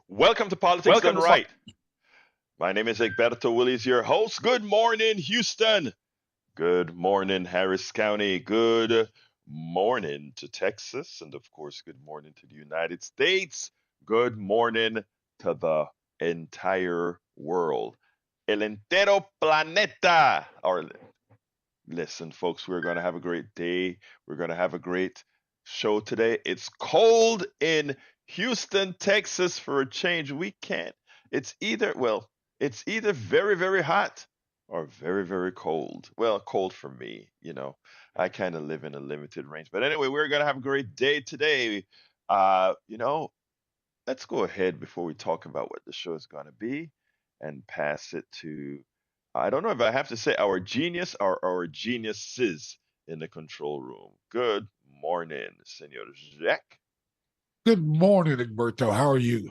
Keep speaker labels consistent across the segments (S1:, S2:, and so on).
S1: Welcome to Politics
S2: Welcome
S1: Done
S2: to
S1: Right. My name is Egberto Willies, your host. Good morning, Houston. Good morning, Harris County. Good morning to Texas. And of course, good morning to the United States. Good morning to the entire world. El entero planeta. Or listen, folks, we're going to have a great day. We're going to have a great show today. It's cold in Houston, Texas for a change. We can't. It's either very, very hot or very, very cold. Well, cold for me, you know. I kind of live in a limited range. But anyway, we're going to have a great day today. Uh, you know, let's go ahead before we talk about what the show is going to be and pass it to, I don't know if I have to say our genius or our geniuses in the control room. Good morning, Senor Jack.
S2: Good morning, Egberto. How are you?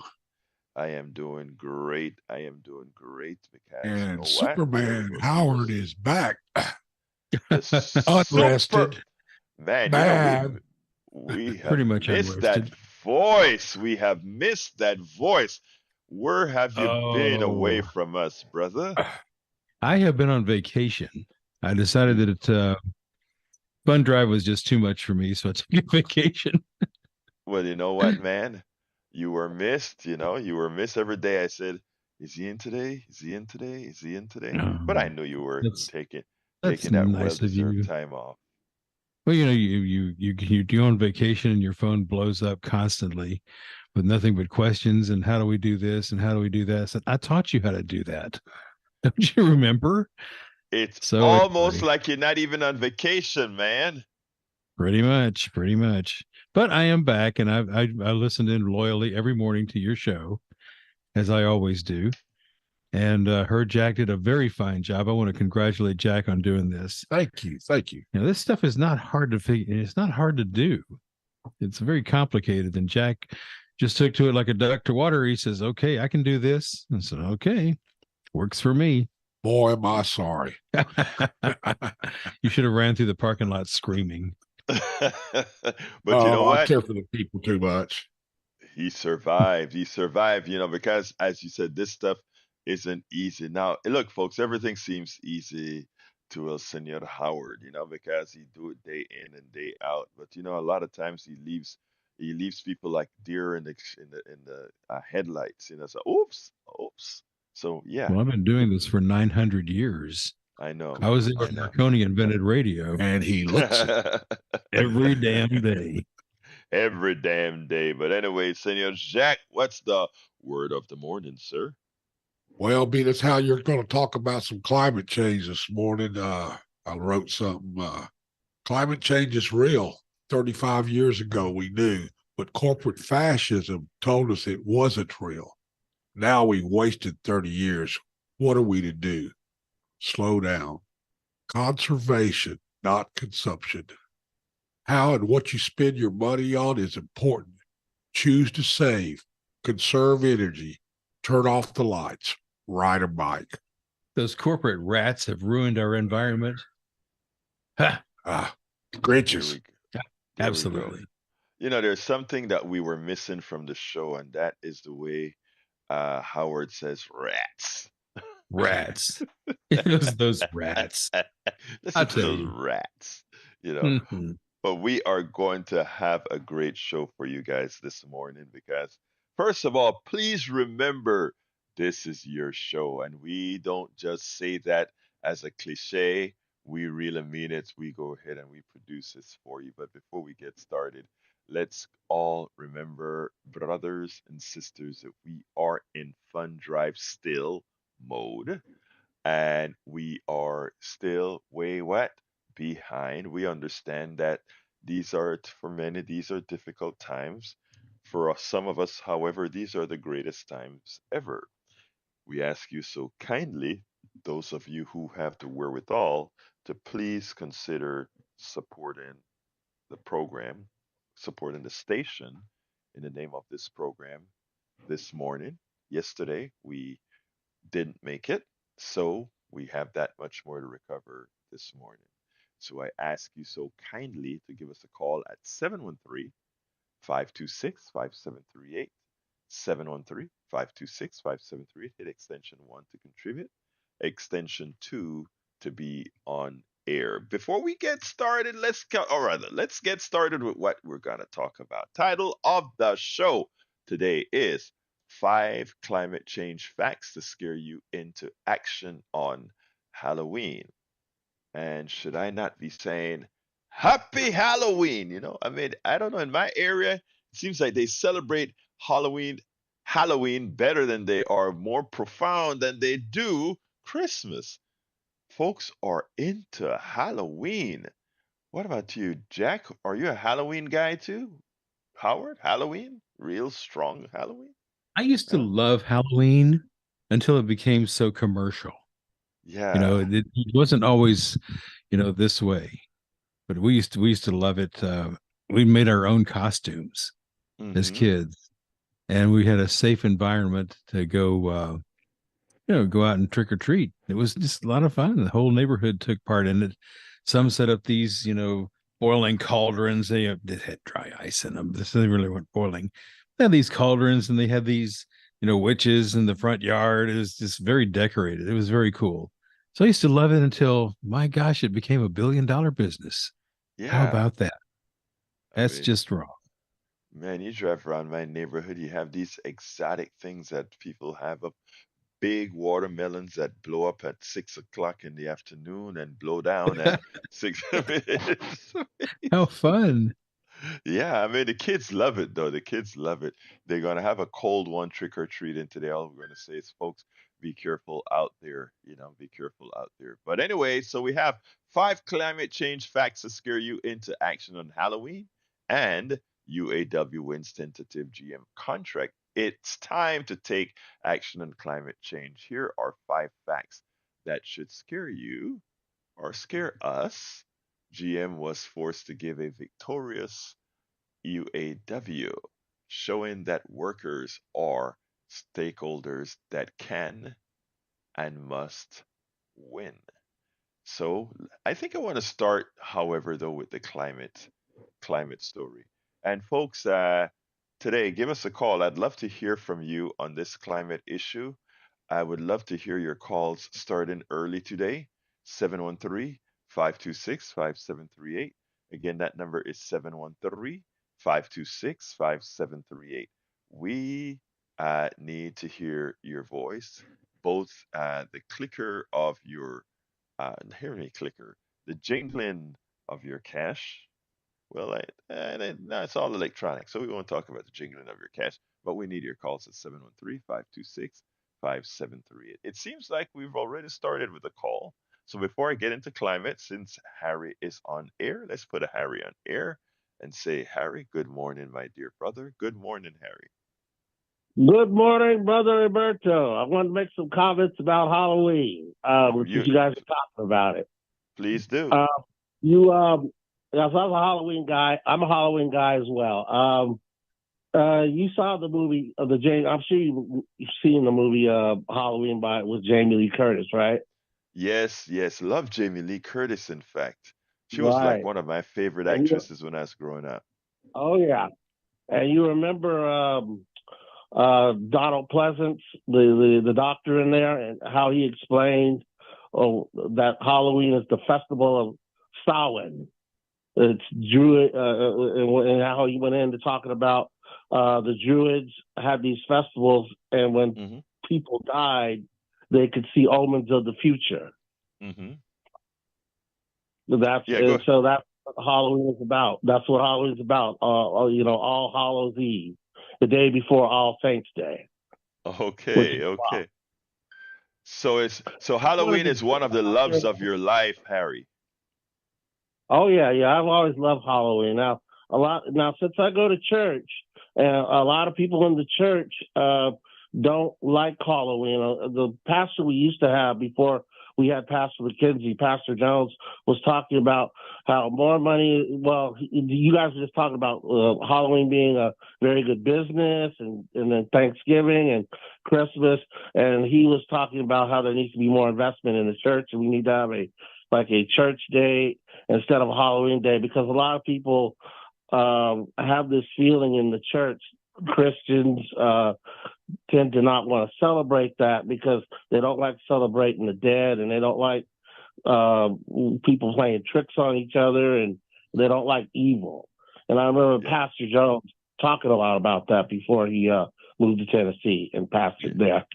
S1: I am doing great. I am doing great because you
S2: And
S1: know what?
S2: Superman Howard is back,
S1: The super
S2: unrested,
S1: man,
S2: mad.
S1: we have
S3: Pretty much
S1: missed that
S3: unrested.
S1: voice. We have missed that voice. Where have you been away
S3: Oh,
S1: from us, brother?
S3: I have been on vacation. I decided that Fun Drive was just too much for me, so I took a vacation.
S1: Well, you know what, man? You were missed, you were missed every day. I said, is he in today? Is he in today? Is he in today? But I
S3: Um,
S1: knew you were
S3: that's that's
S1: taking that
S3: nice of
S1: well-deserved
S3: you.
S1: time off.
S3: Well, you do on vacation and your phone blows up constantly with nothing but questions and how do we do this and how do we do that? So I taught you how to do that. Don't you remember?
S1: It's
S3: So
S1: almost
S3: anyway,
S1: like you're not even on vacation, man.
S3: pretty much. But I am back, and I listened in loyally every morning to your show, as I always do. And heard Jack did a very fine job. I want to congratulate Jack on doing this.
S2: Thank you. Thank you.
S3: This stuff is not hard to figure. It's not hard to do. It's very complicated. And Jack just took to it like a duck to water. He says, "Okay, I can do this." And said, "Okay, works for me."
S2: Boy, am I sorry.
S3: You should have ran through the parking lot screaming.
S1: But you know
S2: Oh, I
S1: what?
S2: care for the people too much.
S1: He survived. He survived, because as you said, this stuff isn't easy. Now, look, folks, everything seems easy to Senor Howard, because he do it day in and day out. But a lot of times he leaves people like deer in the headlights. So oops, oops. So yeah,
S3: Well, I've been doing this for 900 years.
S1: I know,
S3: I was there
S1: I
S3: when
S1: know.
S3: Marconi invented radio
S2: And he looks it.
S3: every damn day.
S1: Every damn day. But anyway, Senor Jack, what's the word of the morning, sir?
S2: Well, being as how you're going to talk about some climate change this morning, I wrote something. Climate change is real. 35 years ago, we knew, but corporate fascism told us it wasn't real. Now we've wasted 30 years. What are we to do? Slow down. Conservation, not consumption. How and what you spend your money on is important. Choose to save, conserve energy, turn off the lights, ride a bike.
S3: Those corporate rats have ruined our environment. Ha,
S2: Ah,
S1: There
S2: Grinches.
S1: we go. There we go.
S3: absolutely.
S1: There's something that we were missing from the show, and that is the way Howard says rats.
S3: Rats. It was those rats. I
S1: Listen to
S3: tell
S1: those
S3: you.
S1: rats, you know.
S3: Mhm.
S1: But we are going to have a great show for you guys this morning because, first of all, please remember this is your show. And we don't just say that as a cliche, we really mean it. We go ahead and we produce this for you. But before we get started, let's all remember, brothers and sisters, that we are in Fun Drive still mode and we are still way what behind. We understand that for many, these are difficult times. For some of us, however, these are the greatest times ever. We ask you so kindly, those of you who have the wherewithal, to please consider supporting the program, supporting the station in the name of this program this morning. Yesterday, we didn't make it. So we have that much more to recover this morning. So I ask you so kindly to give us a call at 713 526 5738. 713-526-5738. Hit extension 1 to contribute, extension 2 to be on air. Before we get started, let's get started with what we're going to talk about. Title of the show today is 5 Climate Change Facts to Scare You into Action on Halloween. And should I not be saying Happy Halloween? I mean, I don't know. In my area, it seems like they celebrate Halloween better than they are more profound than they do Christmas. Folks are into Halloween. What about you, Jack? Are you a Halloween guy too? Howard, Halloween? Real strong Halloween?
S3: I used to
S1: Yeah.
S3: love Halloween until it became so commercial.
S1: Yeah.
S3: It wasn't always, this way, but we used to love it. We made our own costumes as
S1: Mm-hmm.
S3: kids, and we had a safe environment to go, go out and trick or treat. It was just a lot of fun. The whole neighborhood took part in it. Some set up these, boiling cauldrons. They had dry ice in them. They really weren't boiling. They had these cauldrons, and they had these, witches in the front yard. It was just very decorated. It was very cool. So I used to love it until, my gosh, it became $1 billion business. How
S1: Yeah.
S3: about that?
S1: I
S3: That's
S1: mean,
S3: just wrong.
S1: man, you drive around my neighborhood, you have these exotic things that people have up. Big watermelons that blow up at 6 o'clock in the afternoon and blow down at six.
S3: How fun.
S1: Yeah, I mean the kids love it though. The kids love it. They're gonna have a cold one trick or treating today. All we're gonna say is, folks, be careful out there. Be careful out there. But anyway, so we have 5 climate change facts to scare you into action on Halloween, and UAW wins tentative GM contract. It's time to take action on climate change. Here are 5 facts that should scare you or scare us. GM was forced to give a victorious UAW, showing that workers are stakeholders that can and must win. So I think I want to start, however, though, with the climate story. And folks, today, give us a call. I'd love to hear from you on this climate issue. I would love to hear your calls starting early today, 713-526-5738. Again, that number is 713-526-5738. We need to hear your voice, both the clicker of your hear me clicker, the jingling of your cash. Well, no, it's all electronic, so we won't talk about the jingling of your cash, but we need your calls at 713-526-5738. It seems like we've already started with a call. So before I get into climate, since Harry is on air, let's put a Harry on air and say, Harry, good morning, my dear brother. Good morning, Harry.
S4: Good morning, Brother Roberto. I want to make some comments about Halloween, since
S1: You
S4: you guys are talking about it.
S1: please do.
S4: Uh, you, as I'm a Halloween guy, I'm a Halloween guy as well. You saw the movie of the James. I'm sure you've seen the movie Halloween with Jamie Lee Curtis, right?
S1: Yes, yes. Love Jamie Lee Curtis, in fact. She was like
S4: Right.
S1: one of my favorite
S4: And
S1: actresses when I was growing up.
S4: oh yeah, and you remember Donald Pleasance, the doctor in there, and how he explained that Halloween is the festival of Samhain. It's Druid, and how he went into talking about the Druids had these festivals, and when
S1: Hmm.
S4: people died, they could see omens of the future.
S1: Hmm.
S4: That's
S1: Yeah,
S4: and
S1: go.
S4: so that's what Halloween is about. That's what Halloween is about. All Hallows Eve, the day before All Saints Day, which is
S1: Okay,
S4: wow.
S1: okay. So
S4: I want
S1: Halloween
S4: to
S1: is
S4: just
S1: one
S4: put
S1: of the
S4: out there.
S1: loves of your life, Harry.
S4: Oh yeah, yeah. I've always loved Halloween. Now since I go to church, and a lot of people in the church don't like Halloween. The pastor we used to have before we had Pastor McKenzie, Pastor Jones, was talking about how more money. Well, you guys were just talking about Halloween being a very good business, and then Thanksgiving and Christmas, and he was talking about how there needs to be more investment in the church, and we need to have a church day instead of a Halloween day, because a lot of people have this feeling in the church Christians tend to not want to celebrate that because they don't like celebrating the dead, and they don't like uh, people playing tricks on each other, and they don't like evil. And I remember
S1: Yeah.
S4: Pastor Jones talking a lot about that before he moved to Tennessee and
S1: Yeah.
S4: pastored there.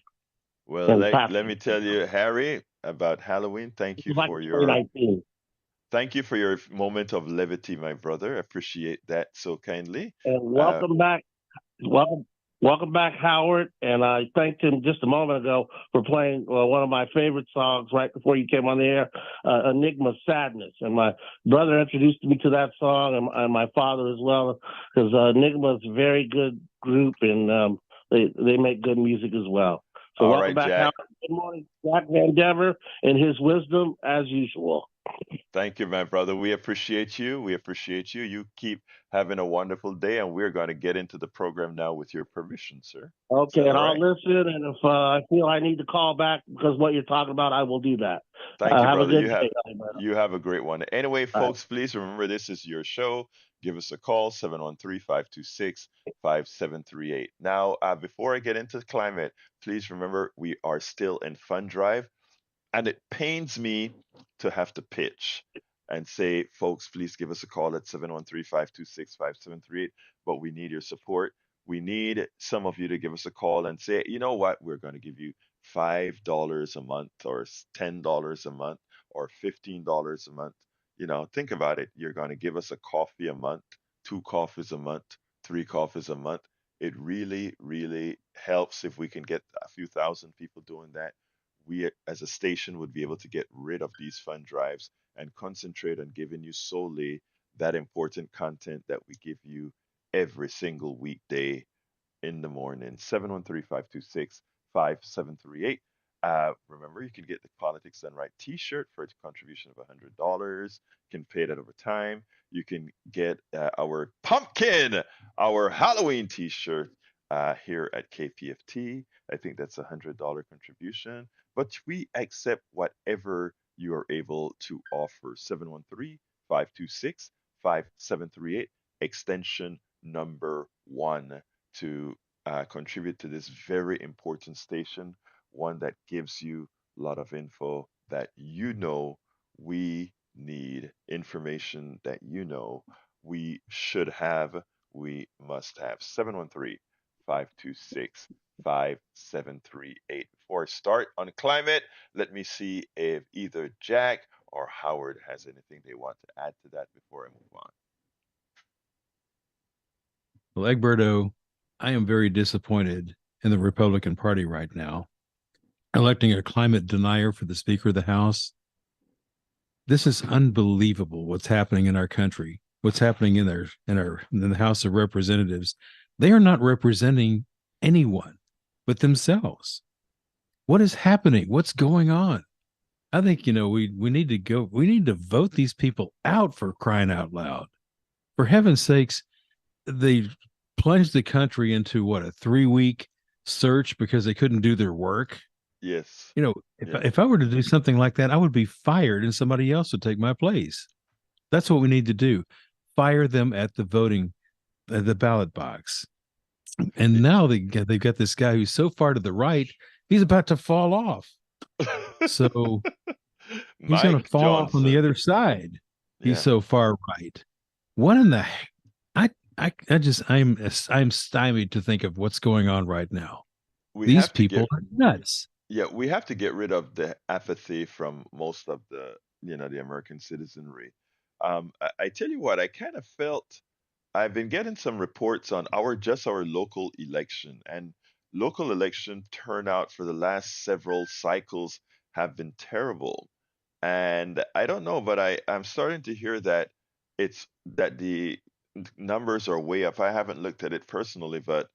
S1: Well,
S4: And
S1: let
S4: pastored,
S1: me tell you, Harry, about Halloween.
S4: it was like in 2019.
S1: Thank you for your moment of levity, my brother. Appreciate that so kindly.
S4: And
S1: Uh,
S4: welcome back. Welcome, welcome back, Howard. And I thanked him just a moment ago for playing one of my favorite songs right before you came on the air, "Enigma Sadness." And my brother introduced me to that song, and my father as well, because Enigma is a very good group, and they make good music as well. So
S1: all
S4: welcome
S1: right,
S4: back,
S1: Jack.
S4: Howard. Good morning, Jack Van Dever, and his wisdom as usual.
S1: Thank you, my brother. We appreciate you. We appreciate you. You keep having a wonderful day, and we're going to get into the program now with your permission, sir. Is
S4: Okay,
S1: that
S4: and
S1: all
S4: I'll
S1: right?
S4: listen. And if I feel I need to call back because what you're talking about, I will do that.
S1: Thank you,
S4: Have a
S1: brother.
S4: good day, everybody.
S1: You have a great one. Anyway,
S4: All right.
S1: folks, please remember this is your show. Give us a call, 713-526-5738. Now, before I get into the climate, please remember we are still in Fund Drive. And it pains me to have to pitch and say, folks, please give us a call at 713-526-5738. But we need your support. We need some of you to give us a call and say, you know what, we're going to give you $5 a month or $10 a month or $15 a month. Think about it. You're going to give us a coffee a month, two coffees a month, three coffees a month. It really, really helps if we can get a few thousand people doing that. We as a station would be able to get rid of these fund drives and concentrate on giving you solely that important content that we give you every single weekday in the morning. 713-526-5738. Remember, you can get the Politics Done Right t-shirt for a contribution of $100. You can pay that over time. You can get our pumpkin, our Halloween t-shirt here at KPFT. I think that's $100 contribution, but we accept whatever you are able to offer. 713-526-5738, extension number 1 to contribute to this very important station, one that gives you a lot of info that we need, information that we should have, we must have. 713-526-5738. Before I start on climate, let me see if either Jack or Howard has anything they want to add to that before I move on.
S3: Well, Egberto, I am very disappointed in the Republican Party right now, electing a climate denier for the Speaker of the House. This is unbelievable what's happening in our country, what's happening in the House of Representatives. They are not representing anyone but themselves. What is happening? What's going on? I think we need to go. We need to vote these people out, for crying out loud. For heaven's sakes, they plunged the country into what, a 3-week search because they couldn't do their work.
S1: Yes.
S3: If
S1: Yeah.
S3: if I were to do something like that, I would be fired and somebody else would take my place. That's what we need to do. Fire them at the ballot box. And now they've got this guy who's so far to the right, he's about to fall off. So he's going
S1: Mike
S3: to fall off on the
S1: Johnson.
S3: other side. He's
S1: Yeah.
S3: so far right. What in the I I'm stymied to think of what's going on right now.
S1: We
S3: These
S1: have to
S3: people
S1: get
S3: are nuts.
S1: Yeah, we have to get rid of the apathy from most of the American citizenry. I tell you what, I kind of felt I've been getting some reports on our local election, and local election turnout for the last several cycles have been terrible. And I don't know, but I'm starting to hear that the numbers are way up. I haven't looked at it personally, but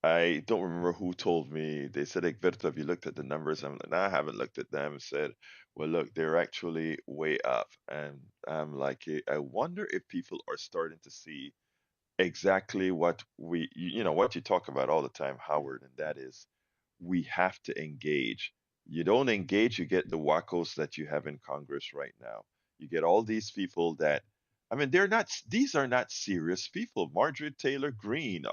S1: I don't remember who told me. They said, Egberto, have you looked at the numbers? I'm like, no, I haven't looked at them. Said, well, look, they're actually way up. And I'm like, I wonder if people are starting to see exactly what what you talk about all the time, Howard, and that is we have to engage. You don't engage, you get the wackos that you have in Congress right now. You get all these people that I mean, they're not. These are not serious people. Marjorie Taylor Greene,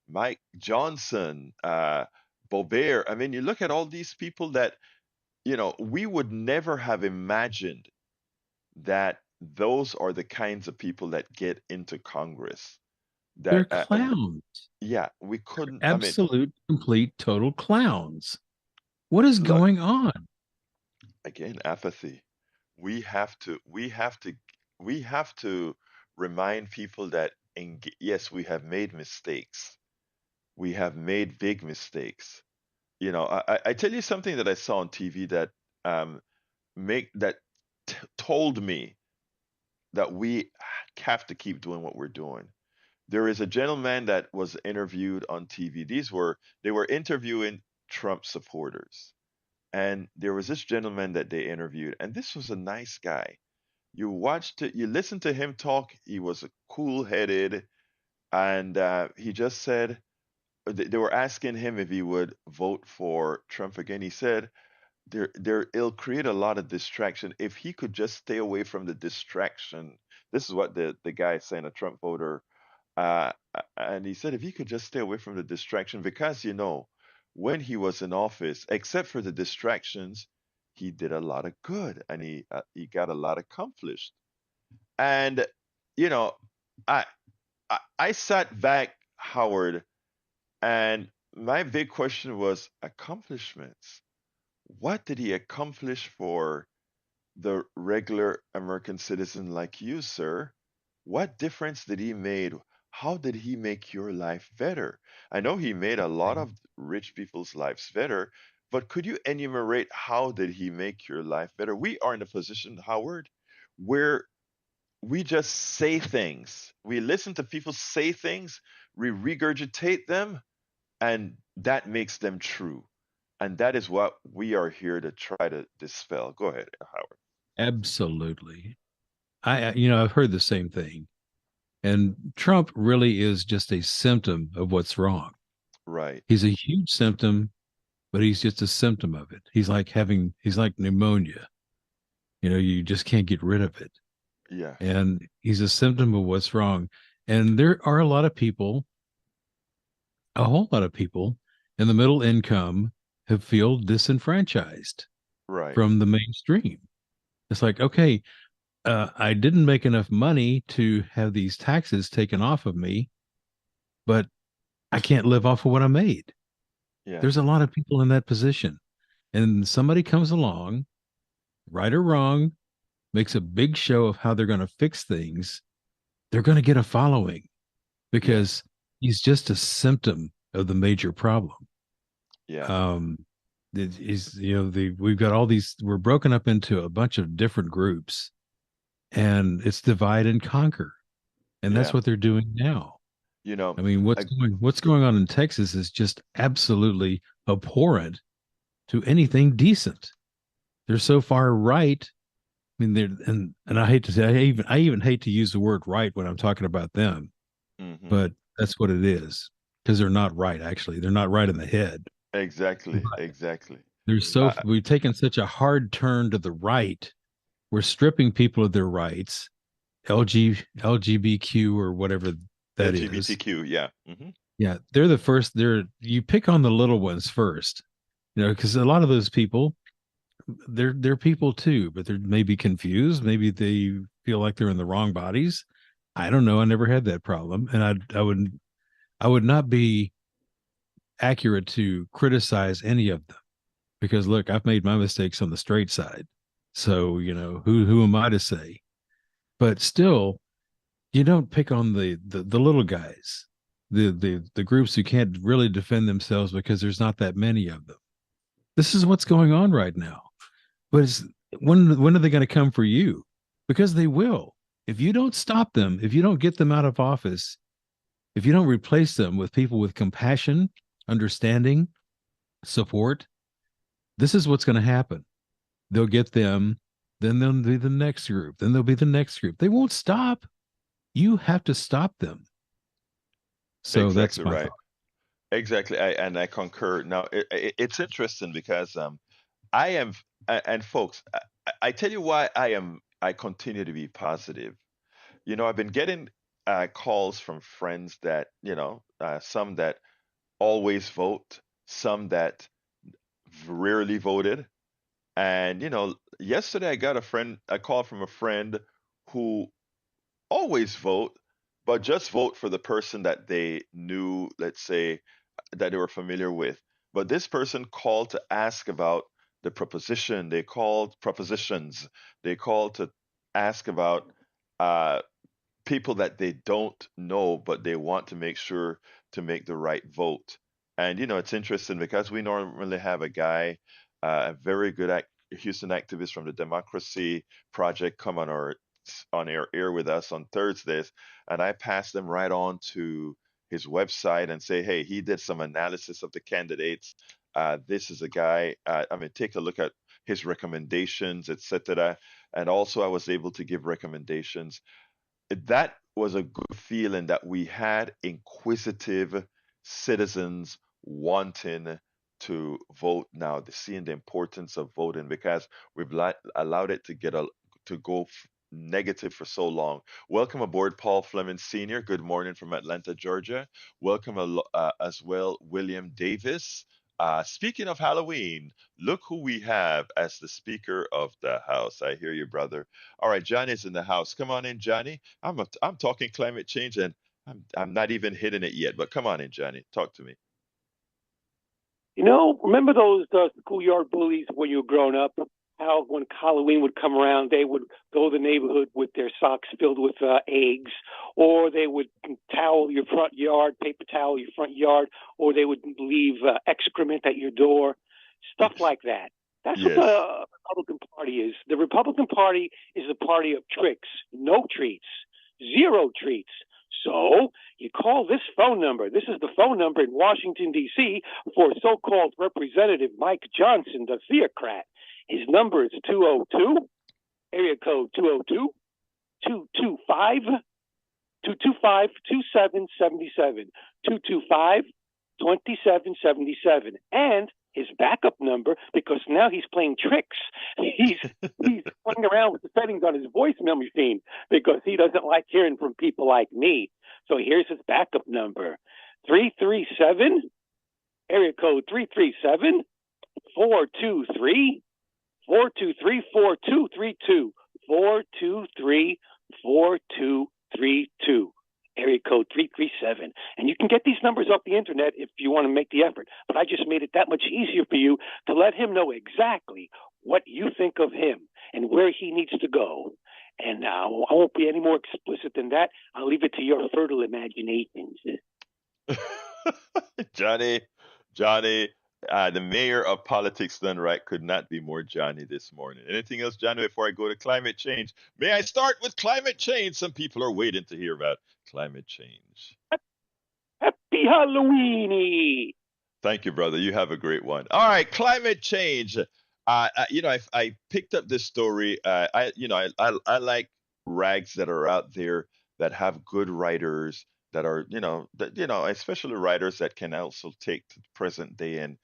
S1: Mike Johnson, Boebert. I mean, you look at all these people that we would never have imagined that those are the kinds of people that get into Congress.
S3: They're
S1: That
S3: clowns.
S1: yeah, we couldn't. I mean,
S3: Absolute, complete, total clowns. What is
S1: look
S3: going on?
S1: again, apathy. We have to. We have to. We have to remind people that yes, we have made mistakes. We have made big mistakes. I tell you something that I saw on TV that um, make that told me that we have to keep doing what we're doing. There is a gentleman that was interviewed on TV. They were interviewing Trump supporters. And there was this gentleman that they interviewed, and this was a nice guy. You listened to him talk. He was cool-headed, and he just said they were asking him if he would vote for Trump again. He said, it'll create a lot of distraction if he could just stay away from the distraction. This is what the guy is saying, a Trump voter, and he said if he could just stay away from the distraction, because when he was in office, except for the distractions, he did a lot of good, and he got a lot accomplished. And you know, I I sat back, Howard, and my big question was accomplishments. What did he accomplish for the regular American citizen like you, sir? What difference did he made? How did he make your life better? I know he made a lot of rich people's lives better, but could you enumerate how did he make your life better? We are in a position, Howard, where we just say things. We listen to people say things, we regurgitate them, and that makes them true. And that is what we are here to try to dispel. Go ahead, Howard.
S3: Absolutely. I've heard the same thing. And Trump really is just a symptom of what's wrong.
S1: Right.
S3: He's a huge symptom, but he's just a symptom of it. He's like pneumonia. You just can't get rid of it.
S1: Yeah.
S3: And he's a symptom of what's wrong. And there are a whole lot of people in the middle income who feel disenfranchised
S1: Right.
S3: from the mainstream. It's like, okay, I didn't make enough money to have these taxes taken off of me, but I can't live off of what I made.
S1: Yeah.
S3: There's a lot of people in that position. And somebody comes along, right or wrong, makes a big show of how they're going to fix things. They're going to get a following
S1: Yeah.
S3: because he's just a symptom of the major problem.
S1: Yeah.
S3: Um, we've got all these, we're broken up into a bunch of different groups, and it's divide and conquer. And that's
S1: Yeah.
S3: what they're doing now.
S1: You know,
S3: I mean,
S1: I,
S3: what's going on in Texas is just absolutely abhorrent to anything decent. They're so far right. I mean, and I hate to say, I even hate to use the word right when I'm talking about them,
S1: hmm
S3: but that's what it is, because they're not right. Actually, they're not right in the head.
S1: exactly.
S3: But
S1: Exactly.
S3: we've taken such a hard turn to the right. We're stripping people of their rights, LGBTQ or whatever that is.
S1: LGBTQ. Yeah.
S3: Yeah, they're the first. You pick on the little ones first, because a lot of those people, they're people too, but they're maybe confused. Maybe they feel like they're in the wrong bodies. I don't know. I never had that problem, and I would not be accurate to criticize any of them because look, I've made my mistakes on the straight side. So who am I to say? But still, you don't pick on the little guys, the groups who can't really defend themselves because there's not that many of them. This is what's going on right now. But when are they going to come for you? Because they will. If you don't stop them, if you don't get them out of office, if you don't replace them with people with compassion, understanding, support, this is what's going to happen. They'll get them, then they'll be the next group, then they'll be the next group. They won't stop. You have to stop them. So that's
S1: Exactly
S3: my
S1: right.
S3: thought.
S1: Exactly. I concur. Now it's interesting because I am and folks, I tell you why I continue to be positive. I've been getting calls from friends that, some that always vote, some that rarely voted. And, yesterday I got a call from a friend who always vote, but just vote for the person that they knew, let's say, that they were familiar with. But this person called to ask about the proposition. They called propositions. They called to ask about uh, people that they don't know, but they want to make sure to make the right vote. And it's interesting because we normally have a guy, a very good Houston activist from the Democracy Project, come on our air with us on Thursdays, and I pass them right on to his website and say, hey, he did some analysis of the candidates. This is a guy. Take a look at his recommendations, etc. And also, I was able to give recommendations. That was a good feeling that we had inquisitive citizens wanting to vote now, seeing the importance of voting because we've allowed it to go negative for so long. Welcome aboard, Paul Fleming Sr. Good morning from Atlanta, Georgia. Welcome as well, William Davis. Speaking of Halloween, look who we have as the Speaker of the House. I hear you, brother. All right, Johnny's in the house. Come on in, Johnny. I'm talking climate change and I'm not even hitting it yet, but come on in, Johnny. Talk to me.
S5: Remember those schoolyard bullies when you were growing up? How when Halloween would come around, they would go to the neighborhood with their socks filled with eggs, or they would towel your front yard, paper towel your front yard, or they would leave excrement at your door, stuff like that. That's what
S1: Yes.
S5: the Republican Party is. The Republican Party is the party of tricks, no treats, zero treats. So you call this phone number. This is the phone number in Washington, D.C. for so-called Representative Mike Johnson, the theocrat. His number is 202, area code 202 225 225 2777 225 2777. And his backup number, because now he's playing tricks. He's playing around with the settings on his voicemail machine because he doesn't like hearing from people like me. So here's his backup number: 337, area code 337 423 423 4232 423 4232. Area code 337. And you can get these numbers off the internet if you want to make the effort. But I just made it that much easier for you to let him know exactly what you think of him and where he needs to go. And I won't be any more explicit than that. I'll leave it to your fertile imaginations.
S1: Johnny, Johnny, the mayor of politics done right could not be more Johnny this morning. Anything else, Johnny, before I go to climate change? May I start with climate change? Some people are waiting to hear about climate change.
S5: Happy Halloweeny!
S1: Thank you, brother. You have a great one. All right, climate change. I picked up this story. I like rags that are out there that have good writers that are, especially writers that can also take to the present day and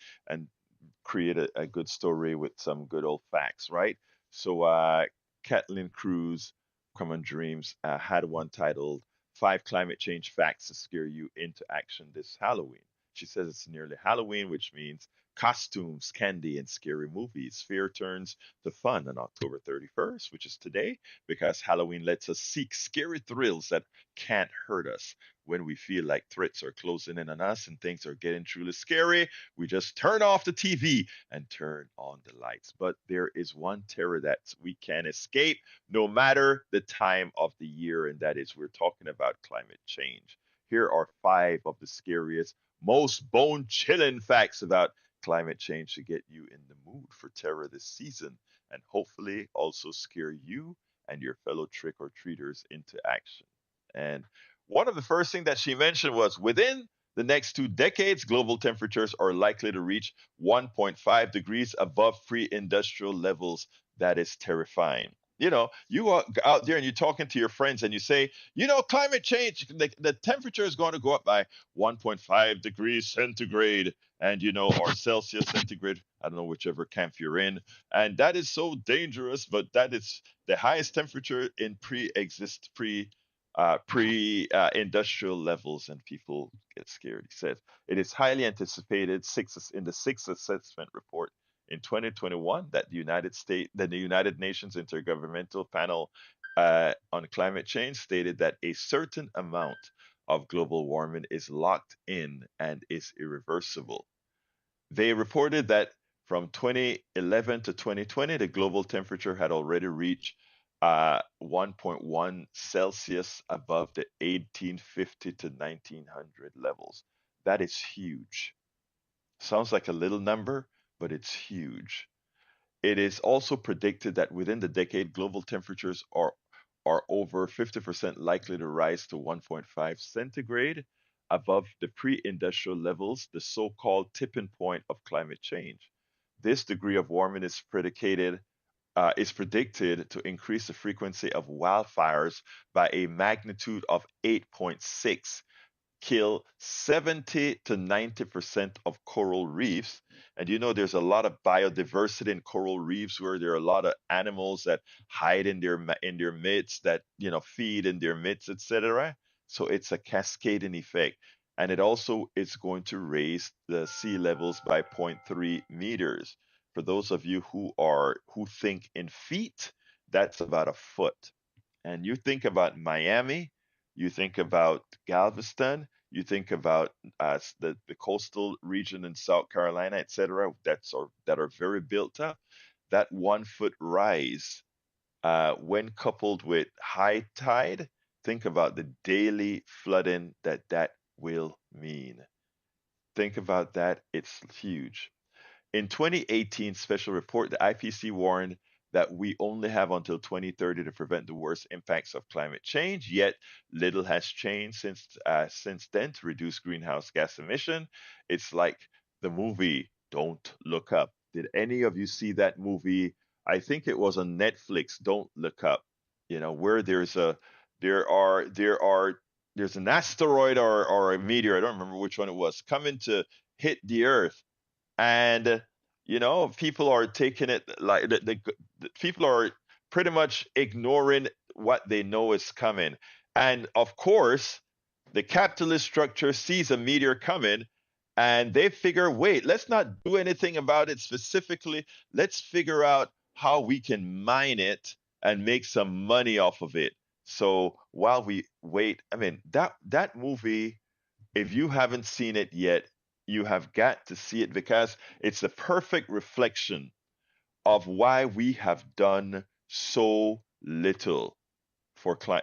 S1: create a good story with some good old facts, right? So, Kathleen Cruz, Common Dreams, had one titled Five Climate Change Facts to Scare You into Action This Halloween. She says it's nearly Halloween, which means costumes, candy, and scary movies. Fear turns to fun on October 31st, which is today, because Halloween lets us seek scary thrills that can't hurt us. When we feel like threats are closing in on us and things are getting truly scary, we just turn off the TV and turn on the lights. But there is one terror that we can escape no matter the time of the year, and that is we're talking about climate change. Here are five of the scariest, most bone chilling facts about climate change to get you in the mood for terror this season and hopefully also scare you and your fellow trick or treaters into action. And one of the first things that she mentioned was within the next 2 decades, global temperatures are likely to reach 1.5 degrees above pre industrial levels. That is terrifying. You are out there and you're talking to your friends and you say, climate change, the temperature is going to go up by 1.5 degrees centigrade and, or Celsius centigrade. I don't know whichever camp you're in. And that is so dangerous, but that is the highest temperature in pre pre-industrial levels, and people get scared. He says it is highly anticipated in the sixth assessment report in 2021 that the United Nations Intergovernmental Panel on Climate Change stated that a certain amount of global warming is locked in and is irreversible. They reported that from 2011 to 2020, the global temperature had already reached 1.1 Celsius above the 1850 to 1900 levels. That is huge. Sounds like a little number, but it's huge. It is also predicted that within the decade, global temperatures are over 50% likely to rise to 1.5 centigrade above the pre-industrial levels, the so-called tipping point of climate change. This degree of warming is predicted to increase the frequency of wildfires by a magnitude of 8.6, kill 70 to 90% of coral reefs. And there's a lot of biodiversity in coral reefs where there are a lot of animals that hide in their midst, that feed in their midst, etc. So it's a cascading effect. And it also is going to raise the sea levels by zero point 0.3 meters. For those of you who think in feet, that's about a foot. And you think about Miami, you think about Galveston, you think about the coastal region in South Carolina, etc., that are very built up. That 1 foot rise, when coupled with high tide, think about the daily flooding that will mean. Think about that. It's huge. In 2018 special report, the IPC warned that we only have until 2030 to prevent the worst impacts of climate change. Yet little has changed since then to reduce greenhouse gas emission. It's like the movie Don't Look Up. Did any of you see that movie? I think it was on Netflix. Don't Look Up. Where there's an asteroid or a meteor. I don't remember which one it was coming to hit the Earth, and people are taking it like the people are pretty much ignoring what they know is coming. And of course, the capitalist structure sees a meteor coming, and they figure, wait, let's not do anything about it specifically. Let's figure out how we can mine it and make some money off of it. So while we wait, I mean, that movie, if you haven't seen it yet, you have got to see it, because it's a perfect reflection of why we have done so little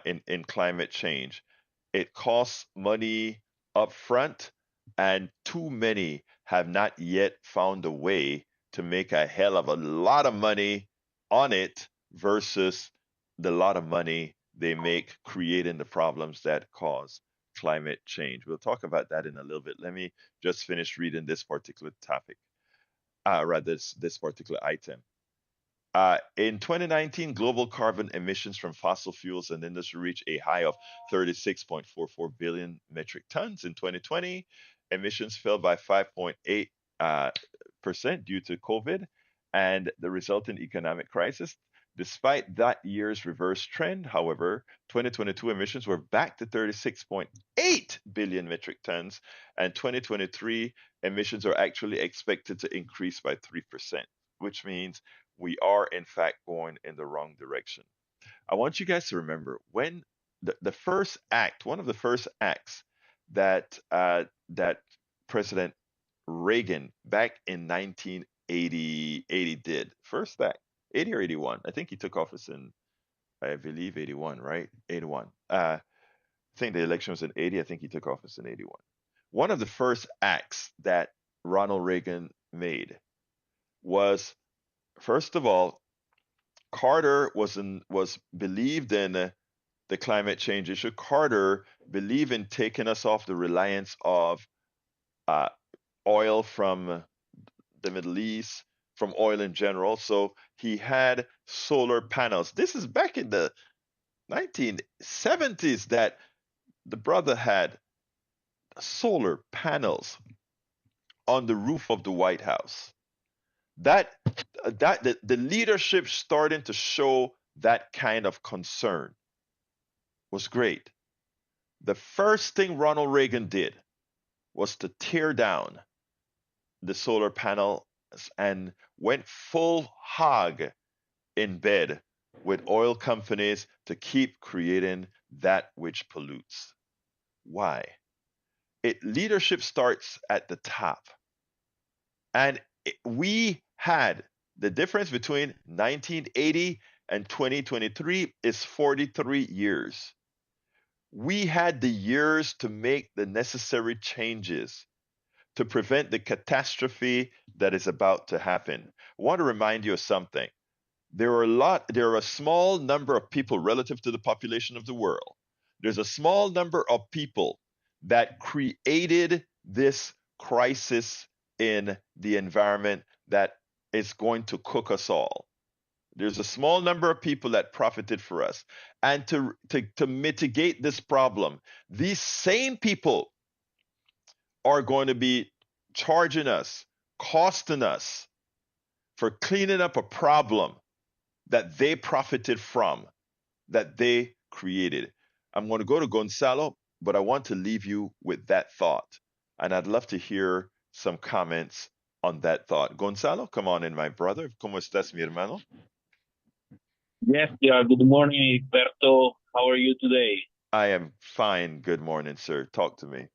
S1: in climate change. It costs money up front, and too many have not yet found a way to make a hell of a lot of money on it versus the lot of money they make creating the problems that cause climate change. We'll talk about that in a little bit. Let me just finish reading this particular topic, rather this particular item. In 2019, global carbon emissions from fossil fuels and industry reached a high of 36.44 billion metric tons. In 2020, emissions fell by 5.8% due to COVID and the resulting economic crisis. Despite that year's reverse trend, however, 2022 emissions were back to 36.8 billion metric tons, and 2023 emissions are actually expected to increase by 3%, which means we are in fact going in the wrong direction. I want you guys to remember when the first act, one of the first acts that President Reagan back in 1980 did, first act, 80 or 81. I think he took office in, I believe, 81, right? 81. I think the election was in 80. I think he took office in 81. One of the first acts that Ronald Reagan made was, first of all, Carter was believed in the climate change issue. Carter believed in taking us off the reliance of uh, oil from the Middle East, from oil in general. So he had solar panels. This is back in the 1970s that the brother had solar panels on the roof of the White House. That the leadership starting to show that kind of concern was great. The first thing Ronald Reagan did was to tear down the solar panels and went full hog in bed with oil companies to keep creating that which pollutes. Why? Leadership starts at the top. And we had the difference between 1980 and 2023 is 43 years. We had the years to make the necessary changes to prevent the catastrophe that is about to happen. I want to remind you of something. There are a small number of people relative to the population of the world. There's a small number of people that created this crisis in the environment that is going to cook us all. There's a small number of people that profited for us. And to mitigate this problem, these same people are going to be charging us, costing us for cleaning up a problem that they profited from, that they created. I'm going to go to Gonzalo, but I want to leave you with that thought. And I'd love to hear some comments on that thought. Gonzalo, come on in, my brother. ¿Cómo estás, mi hermano?
S6: Yes, yeah. Good morning, Berto. How are you today?
S1: I am fine. Good morning, sir. Talk to me.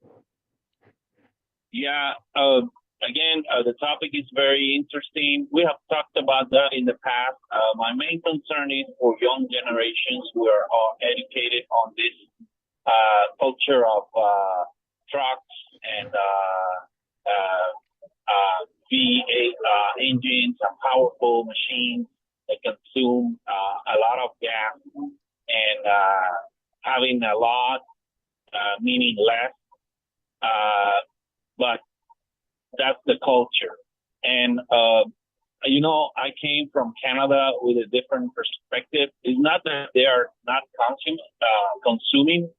S6: Yeah. Again, the topic is very interesting. We have talked about that in the past. My main concern is for young generations who are all educated on this culture of trucks and V8 engines and powerful machines that consume a lot of gas and having a lot, meaning less. But that's the culture. And, I came from Canada with a different perspective. It's not that they are not consuming,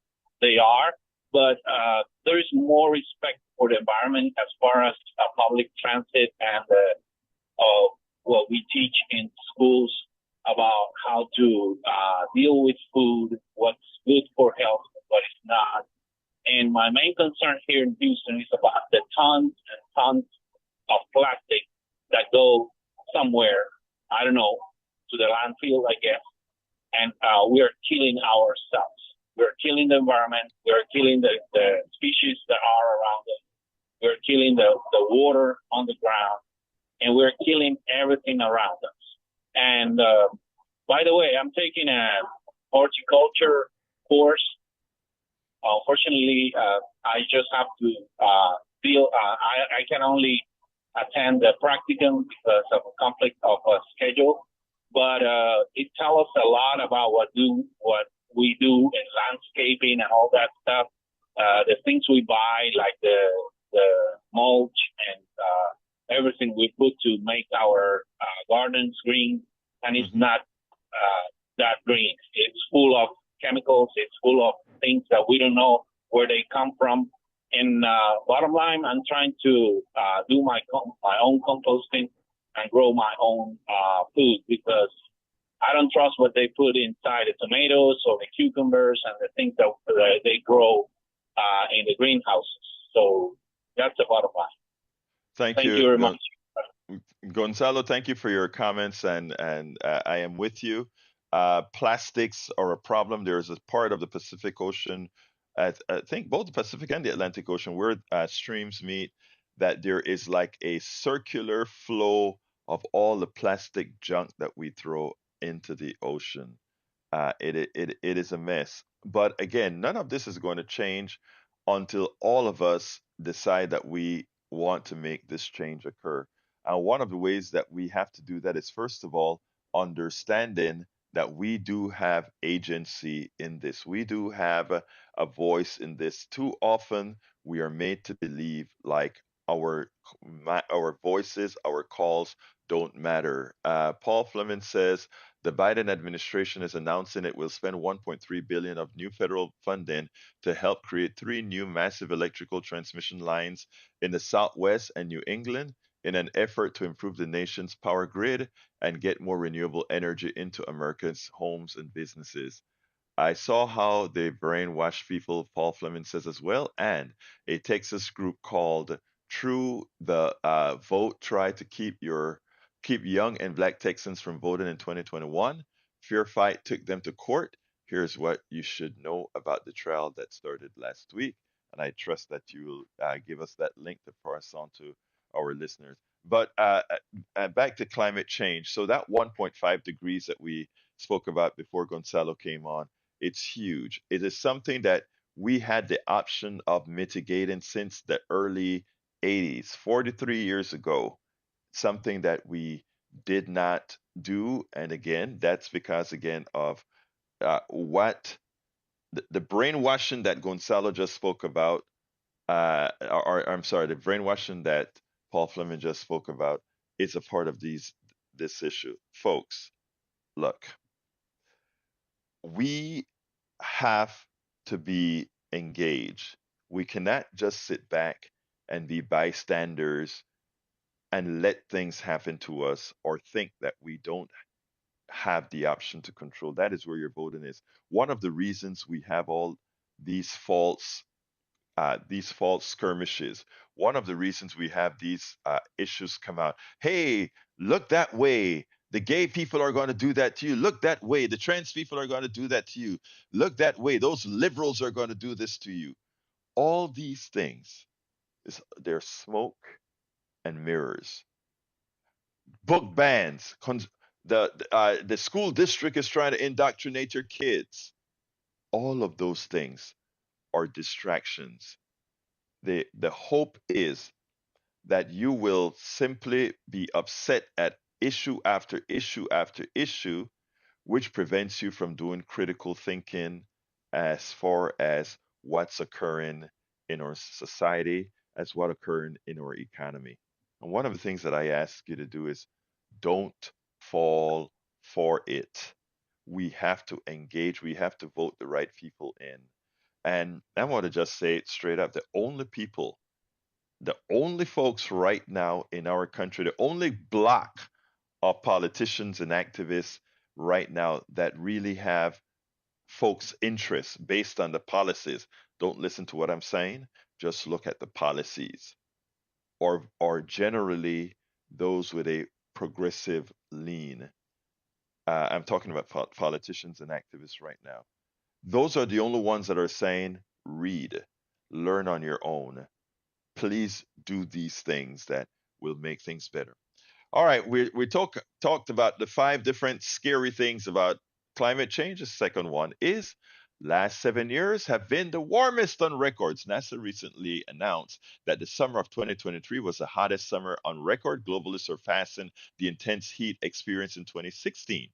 S6: they are, but there is more respect for the environment as far as public transit and what we teach in schools about how to deal with food, what's good for health, what is not. And my main concern here in Houston is about the tons and tons of plastic that go somewhere, I don't know, to the landfill, I guess. And we're killing ourselves. We're killing the environment. We're killing the species that are around us. We're killing the water on the ground. And we're killing everything around us. And by the way, I'm taking a horticulture course. Unfortunately, I just have to I can only attend the practicum because of a conflict of schedule. But it tells us a lot about what we do in landscaping and all that stuff. The things we buy, like the mulch and everything we put to make our gardens green, and it's not that green. It's full of chemicals. It's full of things that we don't know where they come from. And bottom line, I'm trying to do my own composting and grow my own food because I don't trust what they put inside the tomatoes or the cucumbers and the things that they grow in the greenhouses. So that's the bottom line.
S1: Thank
S6: you
S1: you
S6: very much.
S1: Gonzalo, thank you for your comments, and I am with you. Plastics are a problem. There's a part of the Pacific Ocean, I think both the Pacific and the Atlantic Ocean, where streams meet, that there is like a circular flow of all the plastic junk that we throw into the ocean. It is a mess. But again, none of this is going to change until all of us decide that we want to make this change occur. And one of the ways that we have to do that is, first of all, understanding that we do have agency in this. We do have a voice in this. Too often, we are made to believe like our voices, our calls don't matter. Paul Fleming says the Biden administration is announcing it will spend 1.3 billion of new federal funding to help create three new massive electrical transmission lines in the Southwest and New England in an effort to improve the nation's power grid and get more renewable energy into America's homes and businesses. I saw how they brainwash people, Paul Fleming says as well, and a Texas group called True the Vote tried to keep young and black Texans from voting in 2021. Fear Fight took them to court. Here's what you should know about the trial that started last week, and I trust that you will give us that link to pass on to our listeners. But back to climate change. So that 1.5 degrees that we spoke about before Gonzalo came on, it's huge. It is something that we had the option of mitigating since the early 80s, 43 years ago, something that we did not do. And again, that's because, again, of what the brainwashing that Gonzalo just spoke about, or I'm sorry, the brainwashing that Paul Fleming just spoke about is a part of this issue. Folks, look, we have to be engaged. We cannot just sit back and be bystanders and let things happen to us or think that we don't have the option to control. That is where your voting is. One of the reasons we have all these false skirmishes. One of the reasons we have these issues come out. Hey, look that way. The gay people are going to do that to you. Look that way. The trans people are going to do that to you. Look that way. Those liberals are going to do this to you. All these things, they're smoke and mirrors. Book bans. The school district is trying to indoctrinate your kids. All of those things are distractions. The hope is that you will simply be upset at issue after issue after issue, which prevents you from doing critical thinking as far as what's occurring in our society, as what occurring in our economy. And one of the things that I ask you to do is don't fall for it. We have to engage, we have to vote the right people in. And I want to just say it straight up, the only folks right now in our country, the only block of politicians and activists right now that really have folks' interests based on the policies. Don't listen to what I'm saying. Just look at the policies, or generally those with a progressive lean. I'm talking about politicians and activists right now. Those are the only ones that are saying, read, learn on your own. Please do these things that will make things better. All right, we talked about the 5 different scary things about climate change. The second one is last 7 years have been the warmest on records. NASA recently announced that the summer of 2023 was the hottest summer on record, globally surpassing the intense heat experienced in 2016.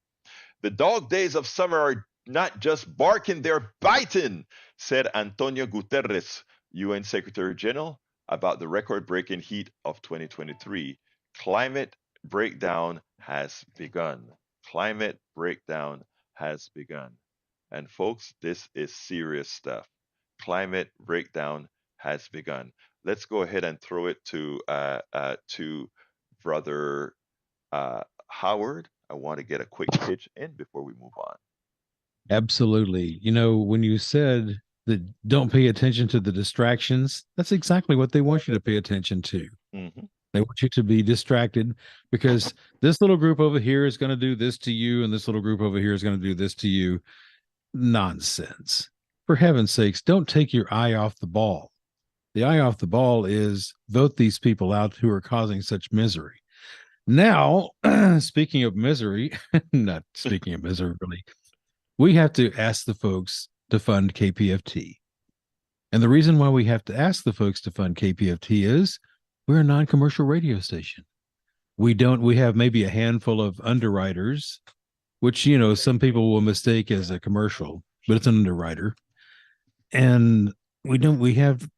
S1: The dog days of summer are not just barking, they're biting, said Antonio Guterres, UN Secretary General, about the record breaking heat of 2023. Climate breakdown has begun. Climate breakdown has begun. And folks, this is serious stuff. Climate breakdown has begun. Let's go ahead and throw it to Brother Howard. I want to get a quick pitch in before we move on.
S3: Absolutely. You know, when you said that don't pay attention to the distractions, that's exactly what they want you to pay attention to.
S1: Mm-hmm.
S3: They want you to be distracted because this little group over here is going to do this to you, and this little group over here is going to do this to you. Nonsense. For heaven's sakes, don't take your eye off the ball. The eye off the ball is vote these people out who are causing such misery. Now, speaking of misery, not speaking of misery, really, we have to ask the folks to fund KPFT. And the reason why we have to ask the folks to fund KPFT is we're a non-commercial radio station. We have maybe a handful of underwriters, which, you know, some people will mistake as a commercial, but it's an underwriter. And we have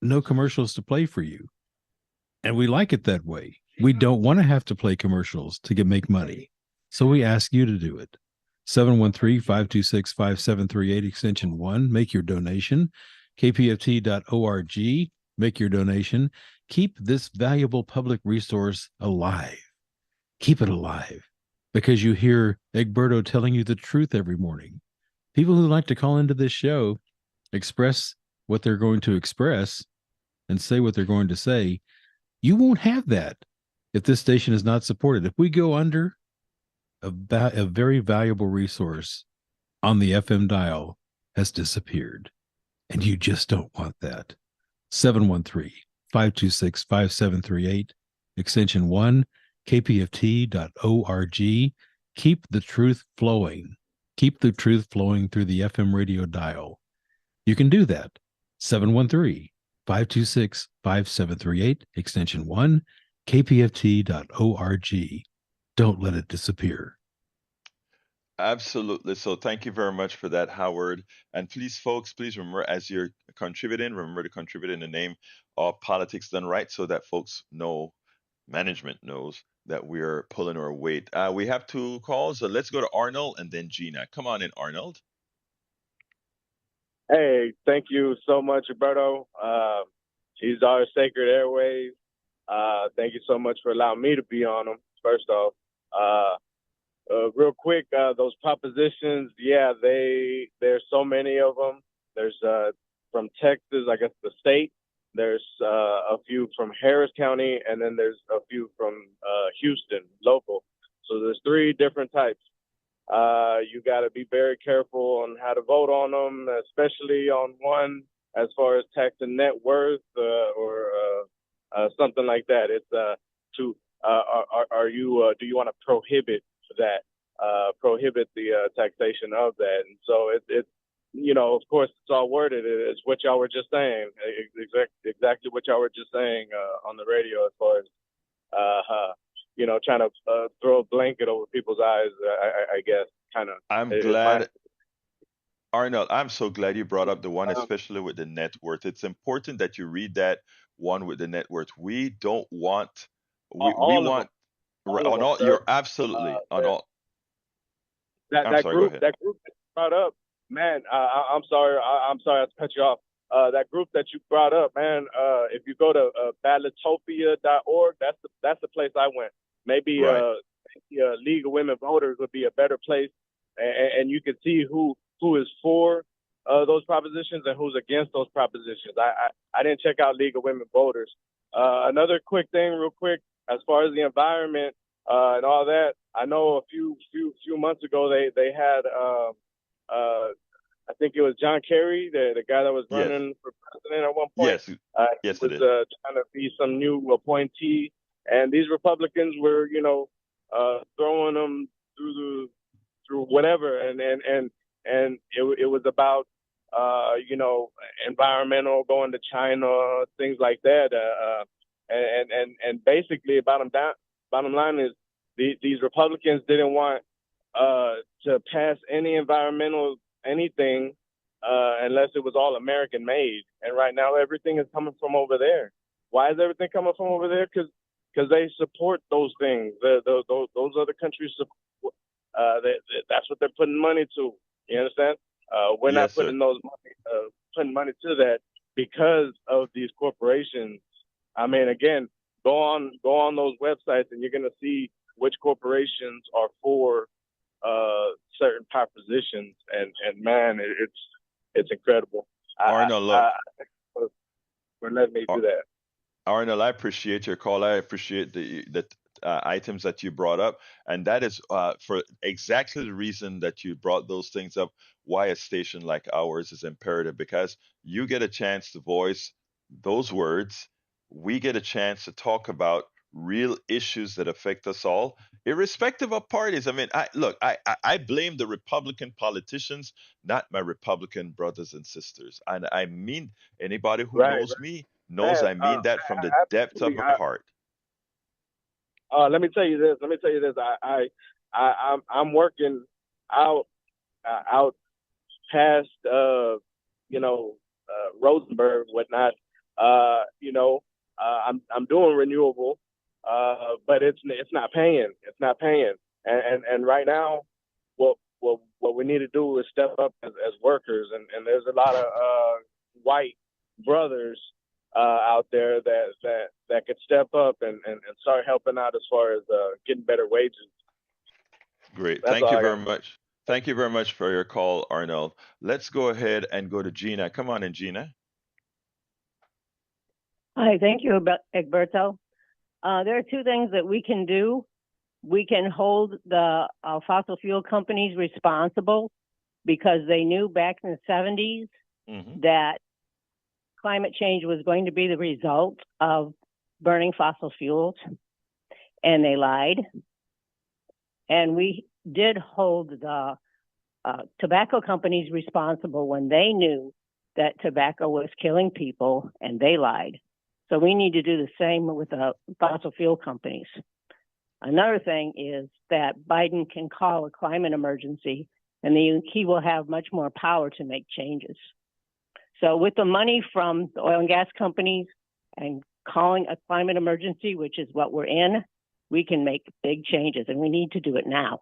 S3: no commercials to play for you. And we like it that way. We don't want to have to play commercials to make money. So we ask you to do it. 713-526-5738, extension 1. Make your donation. kpft.org. Make your donation. Keep this valuable public resource alive. Keep it alive because you hear Egberto telling you the truth every morning. People who like to call into this show express what they're going to express and say what they're going to say. You won't have that if this station is not supported. If we go under, a very valuable resource on the FM dial has disappeared. And you just don't want that. 713-526-5738, extension 1, kpft.org. Keep the truth flowing. Keep the truth flowing through the FM radio dial. You can do that. 713-526-5738, extension 1, kpft.org. Don't let it disappear.
S1: Absolutely. So thank you very much for that, Howard. And please, folks, please remember as you're contributing, remember to contribute in the name of Politics Done Right so that folks know, management knows that we're pulling our weight. We have two calls. So let's go to Arnold and then Gina. Come on in, Arnold.
S7: Hey, thank you so much, Roberto. These are sacred airways. Thank you so much for allowing me to be on them, first off. Real quick, those propositions, yeah, there's so many of them. There's from Texas, I guess the state. There's a few from Harris County, and then there's a few from Houston, local. So there's three different types. You got to be very careful on how to vote on them, especially on one as far as tax and net worth or something like that. It's to are you do you want to prohibit that, prohibit the taxation of that? And so it's of course it's all worded. It's what y'all were just saying, exactly what y'all were just saying on the radio as far as trying to throw a blanket over people's eyes, I guess, kind of.
S1: I'm glad, Arnold, I'm so glad you brought up the one, especially with the net worth. It's important that you read that one with the net worth. We don't want, we want, on all, you're absolutely, on all. I'm
S7: That
S1: sorry, go
S7: group
S1: ahead.
S7: that you brought up, man. I'm sorry. I'm sorry to cut you off. That group that you brought up, man. If you go to ballotopia.org, that's the place I went. Maybe
S1: Right.
S7: League of Women Voters would be a better place, and you can see who is for those propositions and who's against those propositions. I didn't check out League of Women Voters. Another quick thing, real quick, as far as the environment and all that. I know a few months ago they had I think it was John Kerry, the guy that was
S1: Yes.
S7: running for president at one point.
S1: Yes.
S7: He
S1: Yes,
S7: was
S1: it is.
S7: trying to be some new appointee, and these Republicans were, throwing them through whatever, and it was about, environmental, going to China, things like that, and basically, bottom line is these Republicans didn't want to pass any environmental anything unless it was all American made. And right now, everything is coming from over there. Why is everything coming from over there? Because they support those things. Those other countries support. That's what they're putting money to. You understand? We're not
S1: Yes, sir.
S7: putting money to that because of these corporations. I mean, again, go on those websites and you're gonna see which corporations are for certain propositions, and man, it's incredible.
S1: Arnold, look.
S7: For letting me do that.
S1: Arnold, I appreciate your call. I appreciate the items that you brought up, and that is for exactly the reason that you brought those things up. Why a station like ours is imperative, because you get a chance to voice those words. We get a chance to talk about real issues that affect us all, irrespective of parties. I mean, I blame the Republican politicians, not my Republican brothers and sisters, and I mean anybody who
S7: Right,
S1: knows me knows
S7: man.
S1: I mean that from the depth of
S7: Absolutely.
S1: my heart.
S7: Let me tell you this. I'm working out past Rosenberg, whatnot. I'm doing renewable, but it's not paying. It's not paying. And right now, what we need to do is step up as workers. And there's a lot of white brothers out there that could step up and start helping out as far as getting better wages.
S1: Great.
S7: That's
S1: Thank
S7: all
S1: you
S7: I
S1: very
S7: got.
S1: much. Thank you very much for your call, Arnold. Let's go ahead and go to Gina. Come on in, Gina.
S8: Hi, thank you, Egberto. There are two things that we can do. We can hold the fossil fuel companies responsible because they knew back in the 70s that climate change was going to be the result of burning fossil fuels, and they lied. And we did hold the tobacco companies responsible when they knew that tobacco was killing people, and they lied. So we need to do the same with the fossil fuel companies. Another thing is that Biden can call a climate emergency, and he will have much more power to make changes. So with the money from the oil and gas companies and calling a climate emergency, which is what we're in, we can make big changes, and we need to do it now.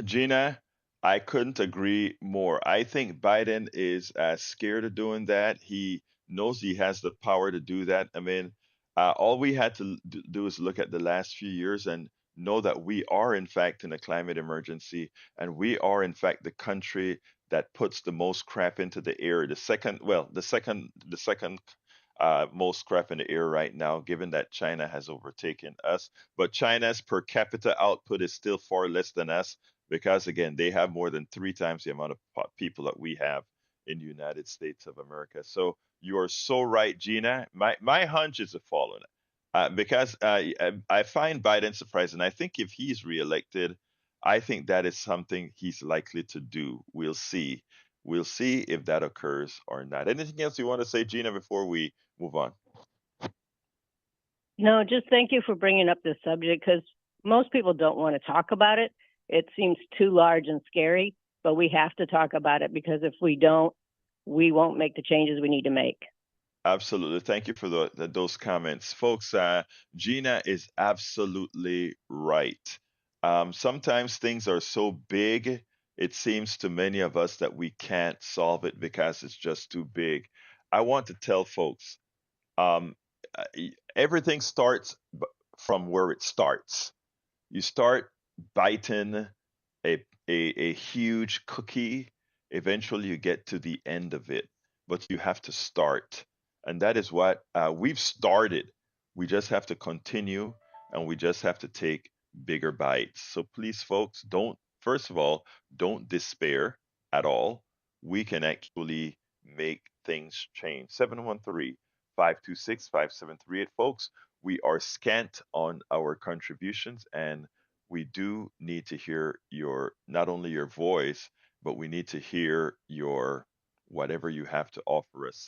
S1: Gina, I couldn't agree more. I think Biden is scared of doing that. He knows he has the power to do that. I mean, all we had to do is look at the last few years and know that we are, in fact, in a climate emergency, and we are, in fact, the country that puts the most crap into the air. The second most crap in the air right now, given that China has overtaken us. But China's per capita output is still far less than us because again they have more than three times the amount of people that we have in the United States of America. So you are so right, Gina. My hunch is the following. Because I find Biden surprising. I think if he's reelected, I think that is something he's likely to do. We'll see. We'll see if that occurs or not. Anything else you want to say, Gina, before we move on?
S8: No, just thank you for bringing up this subject because most people don't want to talk about it. It seems too large and scary, but we have to talk about it because if we don't, we won't make the changes we need to make.
S1: Absolutely. Thank you for those comments. Folks, Gina is absolutely right. Sometimes things are so big, it seems to many of us that we can't solve it because it's just too big. I want to tell folks um, everything starts from where it starts. You start biting a huge cookie, eventually you get to the end of it, but you have to start. And that is what we've started. We just have to continue and we just have to take bigger bites. So please, folks, first of all, don't despair at all. We can actually make things change. 713-526-5738, folks. We are scant on our contributions and we do need to hear your not only your voice, but we need to hear your whatever you have to offer us.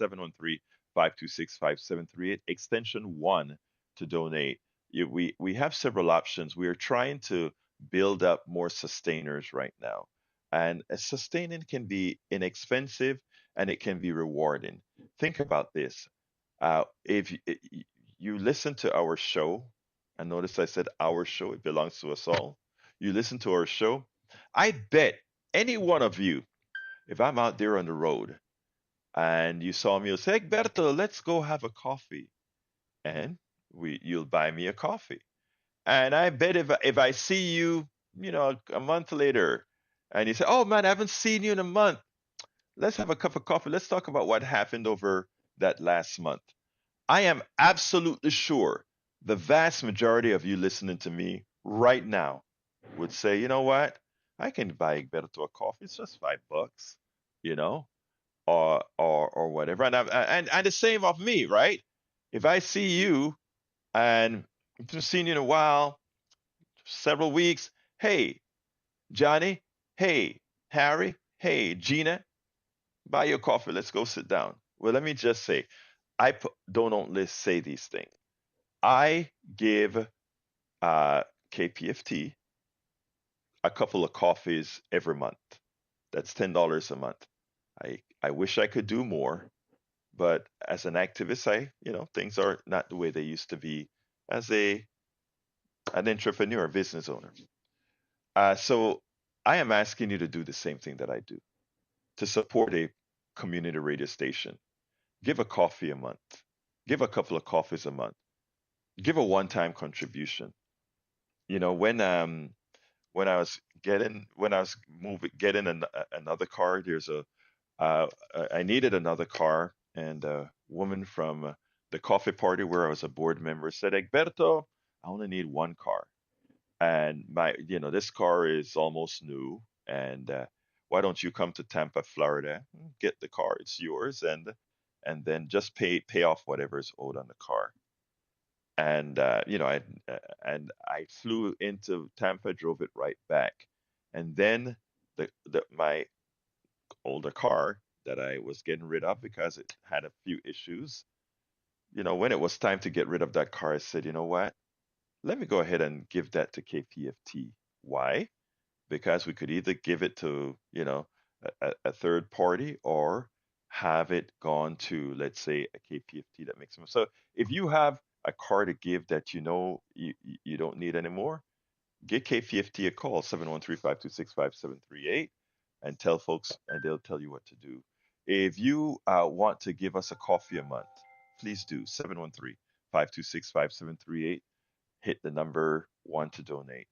S1: 713-526-5738, extension 1 to donate. We have several options. We are trying to build up more sustainers right now. And sustaining can be inexpensive and it can be rewarding. Think about this. If you listen to our show, and notice I said our show, it belongs to us all. You listen to our show, I bet any one of you, if I'm out there on the road and you saw me, you'll say, hey, Berto, let's go have a coffee. And you'll buy me a coffee. And I bet if I see you, a month later, and you say, oh man, I haven't seen you in a month. Let's have a cup of coffee. Let's talk about what happened over that last month. I am absolutely sure the vast majority of you listening to me right now would say, you know what? I can buy Egberto a coffee. It's just $5, you know, or whatever. And the same of me, right? If I see you and I've been seeing you in a while, several weeks, hey, Johnny, hey, Harry, hey, Gina, buy your coffee. Let's go sit down. Well, let me just say, don't only say these things. I give KPFT a couple of coffees every month. That's $10 a month. I wish I could do more, but as an activist, things are not the way they used to be as an entrepreneur, a business owner. So I am asking you to do the same thing that I do to support a community radio station. Give a coffee a month. Give a couple of coffees a month. Give a one-time contribution. You know, when I was moving getting another car, uh, I needed another car, and a woman from the coffee party where I was a board member said, Egberto, I only need one car. And this car is almost new. And why don't you come to Tampa, Florida, get the car? It's yours, and then just pay off whatever's owed on the car. And I flew into Tampa, drove it right back, and then my older car that I was getting rid of because it had a few issues. When it was time to get rid of that car, I said, you know what? Let me go ahead and give that to KPFT. Why? Because we could either give it to, a third party or have it gone to, let's say, a KPFT that makes sense. So if you have a car to give that you don't need anymore, give KPFT a call, 713-526-5738, and tell folks, and they'll tell you what to do. If you want to give us a coffee a month, please do, 713-526-5738. Hit the number one to donate.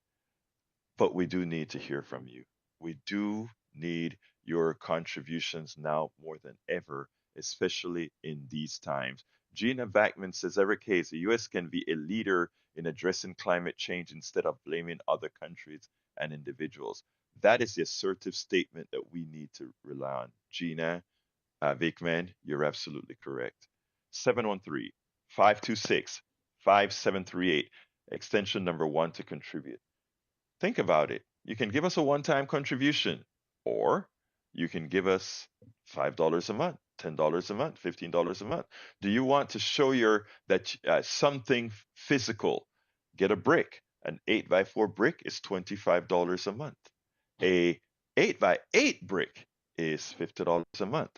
S1: But we do need to hear from you. We do need your contributions now more than ever, especially in these times. Gina Vackman says, Eric Hayes, the U.S. can be a leader in addressing climate change instead of blaming other countries and individuals. That is the assertive statement that we need to rely on. Gina Vackman, you're absolutely correct. 713-526-5738, extension number one to contribute. Think about it. You can give us a one time contribution, or you can give us $5 a month, $10 a month, $15 a month. Do you want to show that something physical? Get a brick. An 8 by 4 brick is $25 a month. A 8 by 8 brick is $50 a month.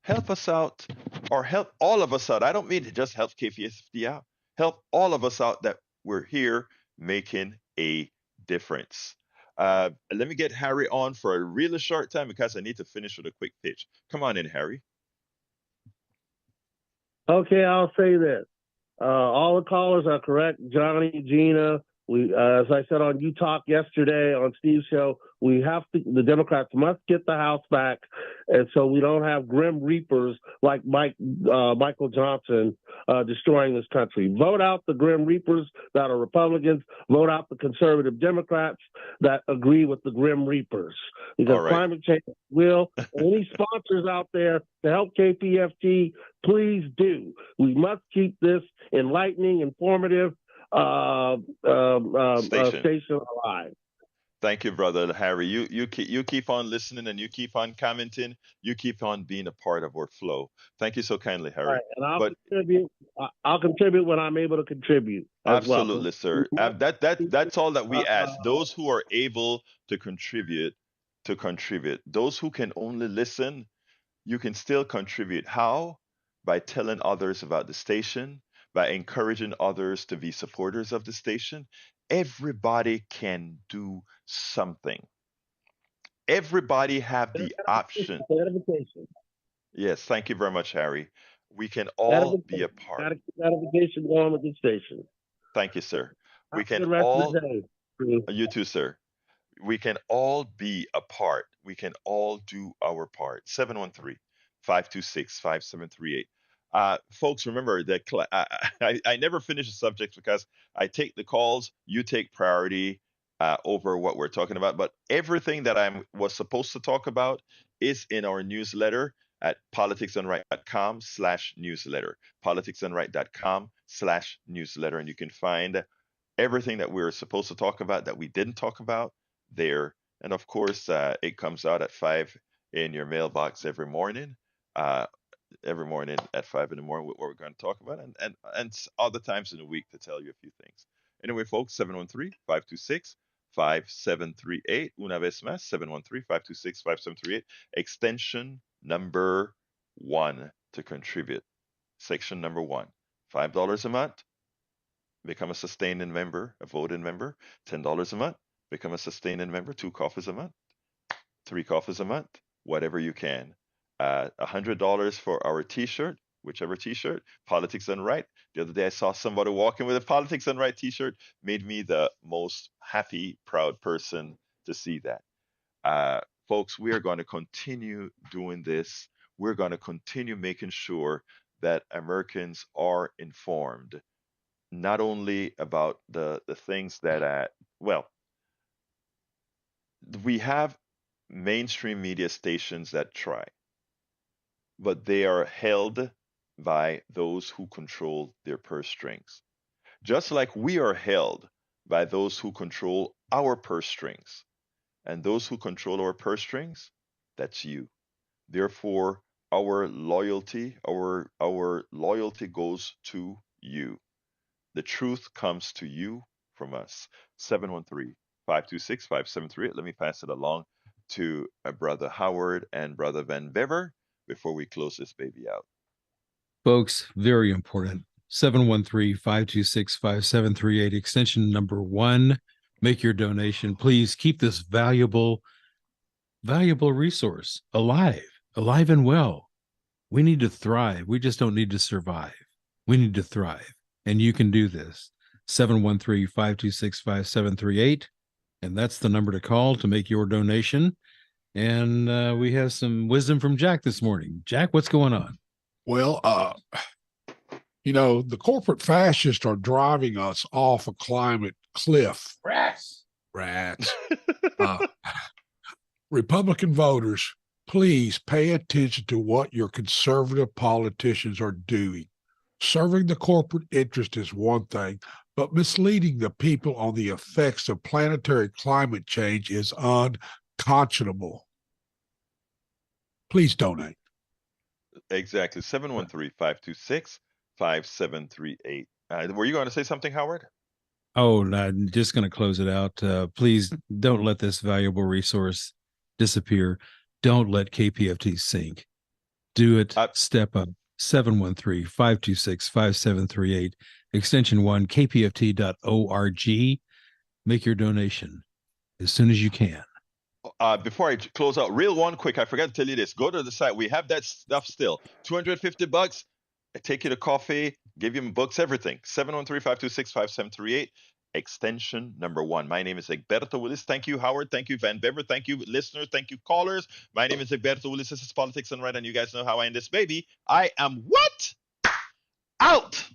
S1: Help us out, or help all of us out. I don't mean to just help KPFD out. Help all of us out that we're here making a difference. Let me get Harry on for a really short time because I need to finish with a quick pitch. Come on in, Harry.
S4: Okay, I'll say this. All the callers are correct. Johnny, Gina, as I said on You Talk yesterday on Steve's show, the Democrats must get the House back, and so we don't have grim reapers like Michael Johnson destroying this country. Vote out the grim reapers that are Republicans. Vote out the conservative Democrats that agree with the grim reapers. Because climate change will. Any sponsors out there to help KPFT, please do. We must keep this enlightening, informative station alive.
S1: Thank you, brother Harry. You keep on listening and you keep on commenting. You keep on being a part of our flow. Thank you so kindly, Harry.
S4: Right, and I'll contribute when I'm able to contribute.
S1: Absolutely, sir. That's all that we ask. Those who are able to contribute, Those who can only listen, you can still contribute. How? By telling others about the station, by encouraging others to be supporters of the station. Everybody can do something. Everybody have the option. Yes, thank you very much, Harry. We can all be a part.
S4: Gratification going with the station.
S1: Thank you, sir. We
S4: Have a
S1: can
S4: good rest
S1: all.
S4: of the day.
S1: You too, sir. We can all be a part. We can all do our part. 713-526-5738. Folks, remember that I never finish a subject because I take the calls, you take priority over what we're talking about. But everything that I was supposed to talk about is in our newsletter at politicsandright.com/newsletter. Politicsandright.com/newsletter. And you can find everything that we were supposed to talk about that we didn't talk about there. And of course, it comes out at 5 in your mailbox uh, every morning at 5 in the morning, what we're going to talk about, and other times in the week to tell you a few things. Anyway, folks, 713-526-5738. Una vez más, 713-526-5738. Extension number one to contribute. Section number one, $5 a month. Become a sustaining member, a voting member. $10 a month. Become a sustaining member. 2 coffees a month. 3 coffees a month. Whatever you can. $100 for our T-shirt. whichever t-shirt, Politics Done Right. The other day I saw somebody walking with a Politics Done Right t-shirt, made me the most happy, proud person to see that. Uh, Folks, we are going to continue doing this. We're going to continue making sure that Americans are informed, not only about the things that, well, we have mainstream media stations that try, but they are held by those who control their purse strings. Just like we are held by those who control our purse strings. And those who control our purse strings, that's you. Therefore, our loyalty goes to you. The truth comes to you from us. 713-526-5738. Let me pass it along to Brother Howard and Brother Van Bever before we close this baby out.
S3: Folks, very important. 713-526-5738, extension number 1. Make your donation. Please keep this valuable resource alive and well. We need to thrive. We just don't need to survive. We need to thrive. And you can do this. 713-526-5738. And that's the number to call to make your donation. And we have some wisdom from Jack this morning. Jack, what's going on?
S2: Well, the corporate fascists are driving us off a climate cliff. Rats. Republican voters, please pay attention to what your conservative politicians are doing. Serving the corporate interest is one thing, but misleading the people on the effects of planetary climate change is unconscionable. Please donate.
S1: Exactly. 713-526-5738. Were you going to say something, Howard?
S3: Oh, no, I'm just going to close it out. Please don't let this valuable resource disappear. Don't let KPFT sink. Do it. Step up. 713-526-5738, extension 1, kpft.org. Make your donation as soon as you can.
S1: Before I close out, one quick, I forgot to tell you this. Go to the site. We have that stuff still. $250. I take you to coffee, give you books, everything. 713-526-5738, extension number 1. My name is Egberto Willis. Thank you, Howard. Thank you, Van Bever. Thank you, listeners. Thank you, callers. My name is Egberto Willis. This is Politics Done Right, and you guys know how I end this baby. I am what? Out!